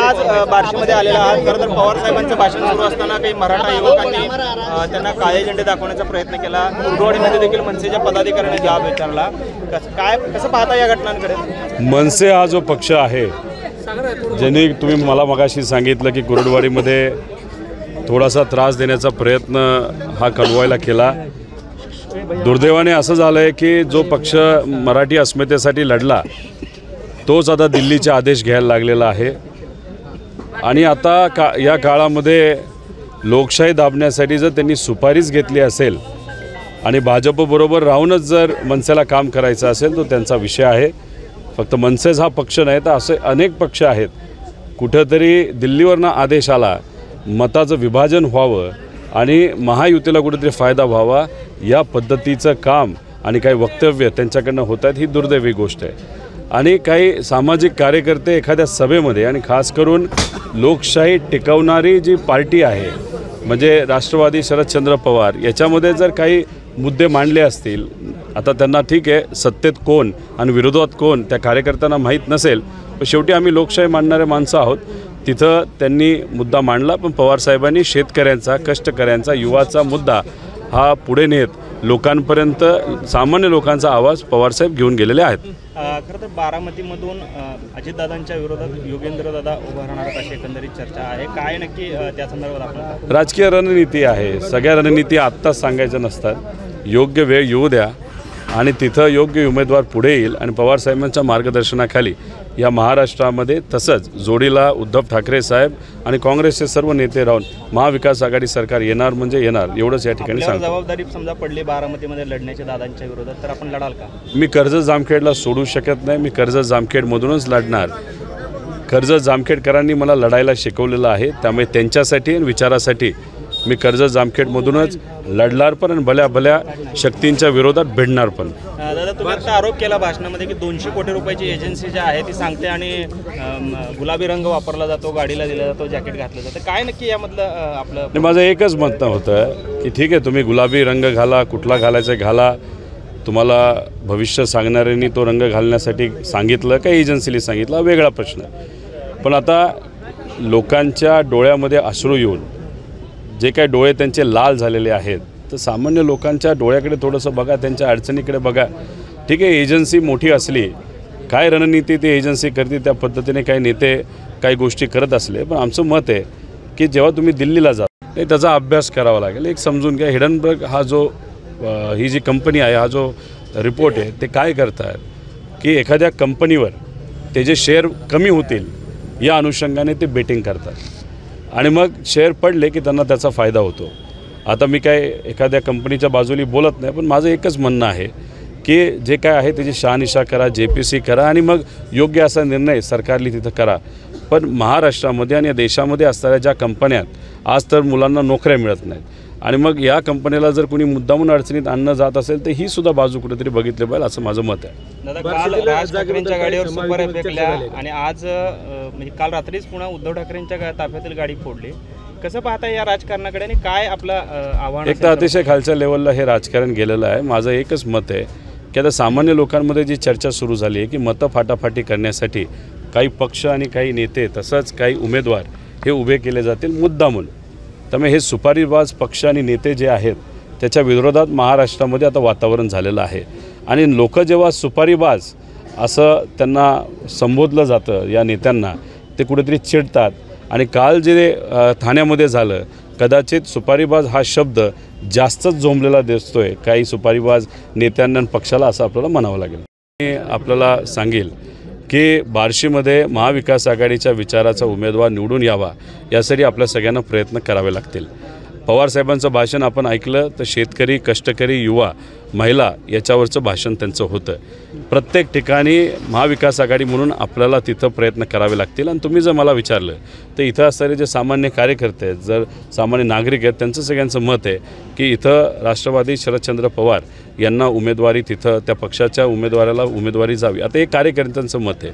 आज बार्शीमध्ये आलेला आहात। खरं तर पवार साहेबांचं भाषण सुरू असताना काही मराठा युवकांनी त्यांना काळे झेंडे दाखवण्याचा प्रयत्न केला। कुर्डवाडीमध्ये देखील मनसेच्या पदाधिकाऱ्यांनी जाब विचारला। कसं पाहता या घटनांकडे? मनसे हा जो पक्ष आहे, ज्यांनी तुम्ही मला मगाशी सांगितलं की कुर्डवाडीमध्ये थोडासा त्रास देण्याचा प्रयत्न हा कळवायला केला। दुर्दैवाने असं झालं आहे की जो पक्ष मराठी अस्मितेसाठी लढला तोच आता दिल्लीचे आदेश घ्यायला लागलेला आहे आणि आता या काळामध्ये लोकशाही दाबण्यासाठी जर त्यांनी सुपारीच घेतली असेल आणि भाजपबरोबर राहूनच जर मनसेला काम करायचं असेल तो त्यांचा विषय आहे। फक्त मनसेच हा पक्ष नाही तर असे अनेक पक्ष आहेत। कुठेतरी दिल्लीवरनं आदेश आला, मताचं विभाजन व्हावं आणि महायुतीला कुठेतरी फायदा व्हावा या पद्धतीचं काम आणि काही वक्तव्य त्यांच्याकडनं होत आहेत, ही दुर्दैवी गोष्ट आहे। आणि काही सामाजिक कार्यकर्ते एखाद्या सभेमध्ये आणि खास करून लोकशाही टिकवणारी जी पार्टी आहे म्हणजे राष्ट्रवादी शरदचंद्र पवार याच्यामध्ये जर काही मुद्दे मांडले असतील, आता त्यांना ठीक आहे सत्तेत कोण आणि विरोधात कोण त्या कार्यकर्त्यांना माहीत नसेल, पण शेवटी आम्ही लोकशाही मांडणारे माणसं आहोत। तिथं त्यांनी मुद्दा मांडला, पण पवारसाहेबांनी शेतकऱ्यांचा, कष्टकऱ्यांचा, युवाचा मुद्दा हा पुढे नेत लोकांपर्यंत सामान्य लोकांचा आवाज पवारसाहेब घेऊन गेलेले आहेत। खरं तर बारामतीमधून अजितदादांच्या विरोधात योगेंद्रदादा उभा राहणार अशी एकंदरीत चर्चा आहे। काय नक्की त्या संदर्भात आपण? राजकीय रणनीती आहे, सगळ्या रणनीती आत्ताच सांगायच्या नसतात। योग्य वेळ येऊ द्या आणि तिथं योग्य उमेदवार पुढे येईल आणि पवारसाहेबांच्या मार्गदर्शनाखाली या महाराष्ट्रामध्ये तसंच जोडीला उद्धव ठाकरे साहेब आणि काँग्रेसचे सर्व नेते राहून महाविकास आघाडी सरकार येणार म्हणजे येणार, एवढंच या ठिकाणी सांगतो। जबाबदारी समजा पडली बारामतीमध्ये लढण्याच्या दादांच्या विरोधात तर आपण लढाल का? मी कर्जत जामखेडला सोडू शकत नाही, मी कर्जत जामखेडमधूनच लढणार। कर्जत जामखेडकरांनी मला लढायला शिकवलेलं आहे, त्यामुळे त्यांच्यासाठी आणि विचारासाठी मी कर्जत जामखेडमधूनच लढणार पण आणि भल्या भल्या शक्तींच्या विरोधात भिडणार पण। दादा, तुम्ही आता आरोप केला भाषणामध्ये की 200 कोटी रुपयाची एजन्सी जी आहे ती सांगते आणि गुलाबी रंग वापरला जातो, गाडीला दिला जातो, जॅकेट घातलं जातं, काय नक्की यामधलं आपलं? माझं एकच म्हणणं होतं की ठीक आहे तुम्ही गुलाबी रंग घाला, कुठला घालायचा घाला, तुम्हाला भविष्य सांगणाऱ्यांनी तो रंग घालण्यासाठी सांगितलं का एजन्सीला सांगितलं वेगळा प्रश्न। पण आता लोकांच्या डोळ्यामध्ये अश्रू येऊन जे काही डोळे त्यांचे लाल झालेले आहेत तर सामान्य लोकांच्या डोळ्याकडे थोडंसं बघा, त्यांच्या अडचणीकडे बघा। ठीक आहे एजन्सी मोठी असली, काय रणनीती ती एजन्सी करते त्या पद्धतीने काही नेते काही गोष्टी करत असले, पण आमचं मत आहे की जेव्हा तुम्ही दिल्लीला जाता त्याचा अभ्यास करावा लागेल। एक समजून घ्या हिडनबर्ग हा जो ही जी कंपनी आहे, हा जो रिपोर्ट आहे ते काय करतात की एखाद्या कंपनीवर ते जे शेअर कमी होतील या अनुषंगाने ते बेटिंग करतात आणि मग शेअर पडले की त्यांना त्याचा फायदा होतो। आता मी काय एखाद्या कंपनीच्या बाजूला बोलत नाही, पण माझं एकच म्हणणं आहे की जे काय आहे त्याची शहानिशा करा, JPC करा आणि मग योग्य असा निर्णय सरकारने तिथं करा। पण महाराष्ट्रामध्ये आणि या देशामध्ये असणाऱ्या ज्या कंपन्यात आज तर मुलांना नोकऱ्या मिळत नाहीत आणि मग या कंपनीला जर कोणी मुद्दामून अडचणीत आणणं जात असेल तर ही सुद्धा बाजू कुठेतरी बघितली पाहिजे असं माझं मत आहे। दादा, काल राज ठाकरेंच्या गाडीवर सुपाऱ्या फेकल्या आणि आज म्हणजे काल रात्रीच पुन्हा उद्धव ठाकरेंच्या ताफ्यातील गाडी फोडली। कसं पाहता या राजकारणाकडे आणि काय आपलं आव्हान? एक तर अतिशय खालच्या लेवलला हे राजकारण गेलेलं आहे। माझं एकच मत आहे की आता सामान्य लोकांमध्ये जी चर्चा सुरू झाली आहे की मतं फाटाफाटी करण्यासाठी काही पक्ष आणि काही नेते तसंच काही उमेदवार हे उभे केले जातील मुद्दामून। त्यामुळे हे सुपारीबाज पक्ष आणि नेते जे आहेत त्याच्या विरोधात महाराष्ट्रामध्ये आता वातावरण झालेलं आहे आणि लोक जेव्हा सुपारीबाज असं त्यांना संबोधलं जातं या नेत्यांना ते कुठेतरी चिडतात आणि काल जे ठाण्यामध्ये झालं कदाचित सुपारीबाज हा शब्द जास्तच जोमलेला दिसतोय काही सुपारीबाज नेत्यांना आणि पक्षाला असं आपल्याला म्हणावं लागेल। मी आपल्याला सांगेल की बार्शीमध्ये महाविकास आघाडीच्या विचाराचा उमेदवार निवडून यावा यासाठी आपल्या सगळ्यांना प्रयत्न करावे लागतील। पवारसाहेबांचं भाषण आपण ऐकलं तर शेतकरी, कष्टकरी, युवा, महिला याच्यावरचं भाषण त्यांचं होतं। प्रत्येक ठिकाणी महाविकास आघाडी म्हणून आपल्याला तिथं प्रयत्न करावे लागतील आणि तुम्ही जर मला विचारलं तर इथं असणारे जे सामान्य कार्यकर्ते आहेत, जर सामान्य नागरिक आहेत, त्यांचं सगळ्यांचं मत आहे की इथं राष्ट्रवादी शरदचंद्र पवार यांना उमेदवारी तिथं त्या पक्षाच्या उमेदवाराला उमेदवारी जावी। आता हे कार्यकर्त्यांचं मत आहे।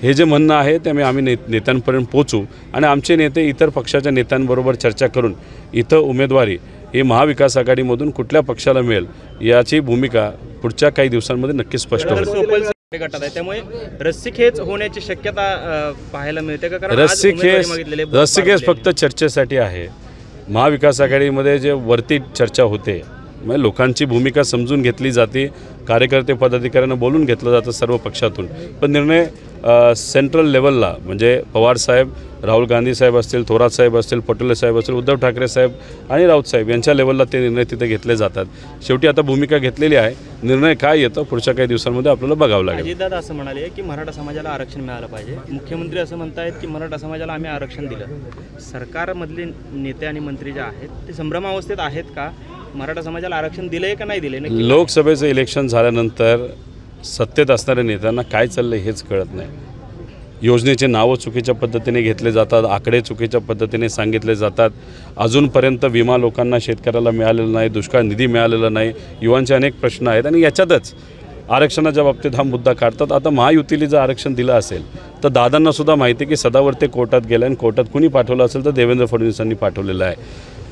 हे जे म्हणणं आहे ते आम्ही नेत्यांपर्यंत पोचू आणि आमचे नेते इतर पक्षाच्या नेत्यांबरोबर चर्चा करून इथं उमेदवारी ही महाविकास आघाडीमधून कुठल्या पक्षाला मिळेल याची भूमिका पुढच्या काही दिवसांमध्ये नक्की स्पष्ट होईल। गटात आहे, त्यामुळे रस्सीखेच होण्याची शक्यता पाहायला मिळते का? कारण आज उमेदवारी रस्सीखेच मागितलेले रस्सीखेच फक्त चर्चेसाठी आहे. महाविकास आघाडीमध्ये जे वरती चर्चा होते म्हणजे लोकांची भूमिका समजून घेतली जाते, कार्यकर्ते पदाधिकाऱ्यांना बोलून घेतलं जातं सर्व पक्षातून, पण निर्णय सेंट्रल लेवलला म्हणजे पवारसाहेब, राहुल गांधी साहेब असतील, थोरात साहेब असतील, पटोले साहेब असतील, उद्धव ठाकरे साहेब आणि राऊत साहेब यांच्या लेवलला ते निर्णय तिथे घेतले जातात. शेवटी आता भूमिका घेतलेली आहे, निर्णय काय येतो पुढच्या काही दिवसांमध्ये आपल्याला बघावं लागेल. अजितदादा असं म्हणाले की मराठा समाजाला आरक्षण मिळालं पाहिजे. मुख्यमंत्री असं म्हणतायत की मराठा समाजाला आम्ही आरक्षण दिलं. सरकारमधले नेते आणि मंत्री जे आहेत ते संभ्रमावस्थेत आहेत का? मराठा समाजाला आरक्षण दिलंय का नाही दिलंय? लोकसभेचं इलेक्शन झाल्यानंतर सत्तेत असणाऱ्या नेत्यांना काय चाललंय हेच कळत नाही. योजनेचे नावं चुकीच्या पद्धतीने घेतले जातात, आकडे चुकीच्या पद्धतीने सांगितले जातात. अजूनपर्यंत विमा लोकांना, शेतकऱ्याला मिळालेला नाही, दुष्काळ निधी मिळालेला नाही, युवांचे अनेक प्रश्न आहेत आणि याच्यातच आरक्षणाच्या बाबतीत हा मुद्दा काढतात. आता महायुतीला जर आरक्षण दिलं असेल तर दादांनासुद्धा माहिती आहे की सदावर्ते कोर्टात गेला आणि कोर्टात कुणी पाठवलं असेल तर देवेंद्र फडणवीसांनी पाठवलेलं आहे.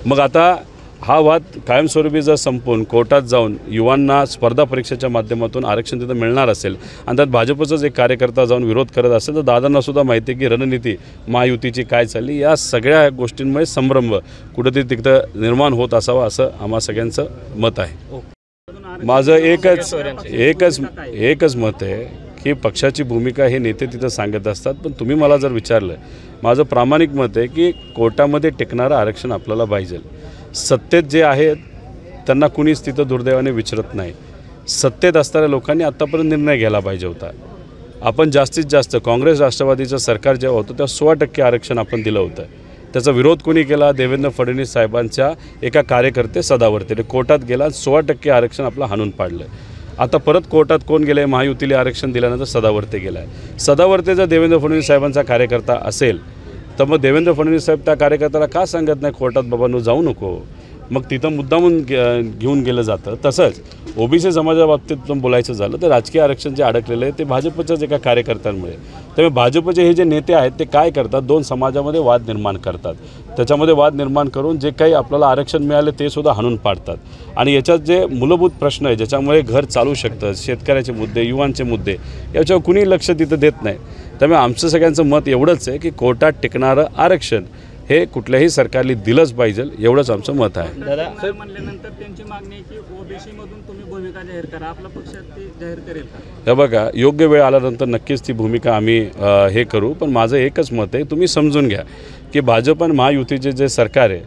मग आता हा वाद कायमस्वरूपी जर संपवून कोर्टात जाऊन युवांना स्पर्धा परीक्षेच्या माध्यमातून आरक्षण तिथं मिळणार असेल आणि त्यात भाजपचाच एक कार्यकर्ता जाऊन विरोध करत असेल तर दादांनासुद्धा माहिती आहे की रणनीती महायुतीची काय चालली. या सगळ्या गोष्टींमुळे संभ्रम कुठेतरी तिथं निर्माण होत असावा असं आम्हा सगळ्यांचं मत आहे. माझं एकच मत आहे की पक्षाची भूमिका हे नेते तिथं सांगत असतात, पण तुम्ही मला जर विचारलं, माझं प्रामाणिक मत आहे की कोर्टामध्ये टिकणारं आरक्षण आपल्याला पाहिजे. सत्तेत जे आहेत त्यांना कुणीच तिथं दुर्दैवाने विचारत नाही. सत्तेत असणाऱ्या लोकांनी आत्तापर्यंत निर्णय घ्यायला पाहिजे होता. आपण जास्तीत जास्त काँग्रेस राष्ट्रवादीचं सरकार जेव्हा होतं तेव्हा 16% आरक्षण आपण दिलं होतं. त्याचा विरोध कोणी केला? देवेंद्र फडणवीस साहेबांच्या एका कार्यकर्ते सदावर्ते कोर्टात गेला, 16% आरक्षण आपलं हाणून पाडलं. आता परत कोर्टात कोण गेलं आहे? महायुतीला आरक्षण दिल्यानंतर सदावर्ते गेला आहे. सदावर्ते जर देवेंद्र फडणवीस साहेबांचा कार्यकर्ता असेल तर मग देवेंद्र फडणवीस साहेब त्या कार्यकर्त्याला का सांगत नाही कोर्टात बाबांनो जाऊ नको? मग तिथं मुद्दामून घेऊन गेलं जातं. तसंच ओबीसी समाजाच्या बाबतीत बोलायचं झालं तर राजकीय आरक्षण जे अडकलेलं आहे ते भाजपच्याच एका कार्यकर्त्यांमुळे. त्यामुळे भाजपचे हे जे नेते आहेत ते काय करतात? दोन समाजामध्ये वाद निर्माण करतात. त्याच्यामध्ये वाद निर्माण करून जे काही आपल्याला आरक्षण मिळाले ते सुद्धा हाणून पाडतात. आणि याच्यात जे मूलभूत प्रश्न आहे ज्याच्यामुळे घर चालू शकतं, शेतकऱ्याचे मुद्दे, युवांचे मुद्दे, याच्यावर कुणी लक्ष तिथं देत नाही. त्यामुळे आमचं सगळ्यांचं मत एवढंच आहे की कोर्टात टिकणारं आरक्षण हे कुठल्याही सरकारने दिलंच पाहिजे, एवढंच आमचं मत आहे. दादा म्हणल्यानंतर त्यांची मागणी आहे की ओबीसी मधून तुम्ही भूमिका जाहीर करा, आपल्या पक्षात ते जाहीर करेल का? हे बघा, योग्य वेळ आल्यानंतर नक्कीच ती भूमिका आम्ही हे करू. पण माझं एकच मत आहे, तुम्ही समजून घ्या की भाजप आणि महायुतीचे जे सरकार आहे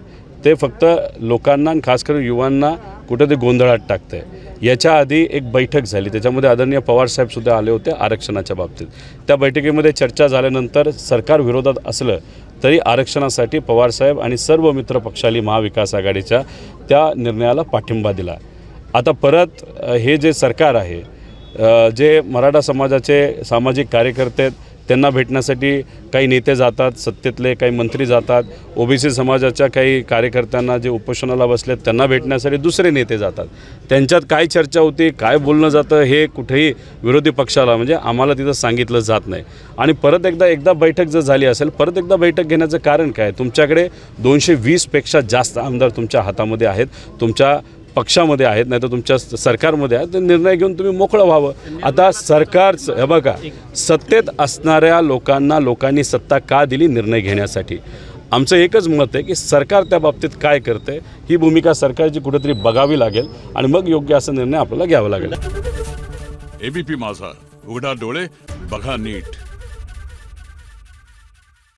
ते फक्त लोकांना आणि खास करून युवांना कुठेतरी गोंधळात टाकतं आहे. याच्या आधी एक बैठक झाली, त्याच्यामध्ये आदरणीय पवारसाहेबसुद्धा आले होते आरक्षणाच्या बाबतीत. त्या बैठकीमध्ये चर्चा झाल्यानंतर सरकार विरोधात असलं तरी आरक्षणासाठी पवारसाहेब आणि सर्व मित्र पक्षाली महाविकास आघाडीच्या त्या निर्णयाला पाठिंबा दिला. आता परत हे जे सरकार आहे, जे मराठा समाजाचे सामाजिक कार्यकर्ते आहेत त्यांना भेटण्यासाठी काही नेते जातात, सत्तेतले काही मंत्री जातात. ओबीसी समाजाच्या काही कार्यकर्त्यांना जे उपोषणाला बसलेत त्यांना भेटण्यासाठी दुसरे नेते जातात. त्यांच्यात काय चर्चा होती, काय बोलणं जातं हे कुठेही विरोधी पक्षाला म्हणजे आम्हाला तिथं सांगितलं जात नाही. आणि परत एकदा बैठक जर झाली असेल, परत एकदा बैठक घेण्याचं कारण काय? तुमच्याकडे 220पेक्षा जास्त आमदार तुमच्या हातामध्ये आहेत, तुमच्या पक्षामध्ये आहेत, नाही तर तुमच्या सरकारमध्ये आहेत. तर निर्णय घेऊन तुम्ही मोकळं व्हावं. आता सरकारचं हे बघा, सत्तेत असणाऱ्या लोकांनी सत्ता का दिली निर्णय घेण्यासाठी? आमचं एकच मत आहे की सरकार त्या बाबतीत काय करते ही भूमिका सरकारची कुठेतरी बघावी लागेल आणि मग योग्य असा निर्णय आपल्याला घ्यावा लागेल. एबीपी माझा, उघडा डोळे बघा नीट.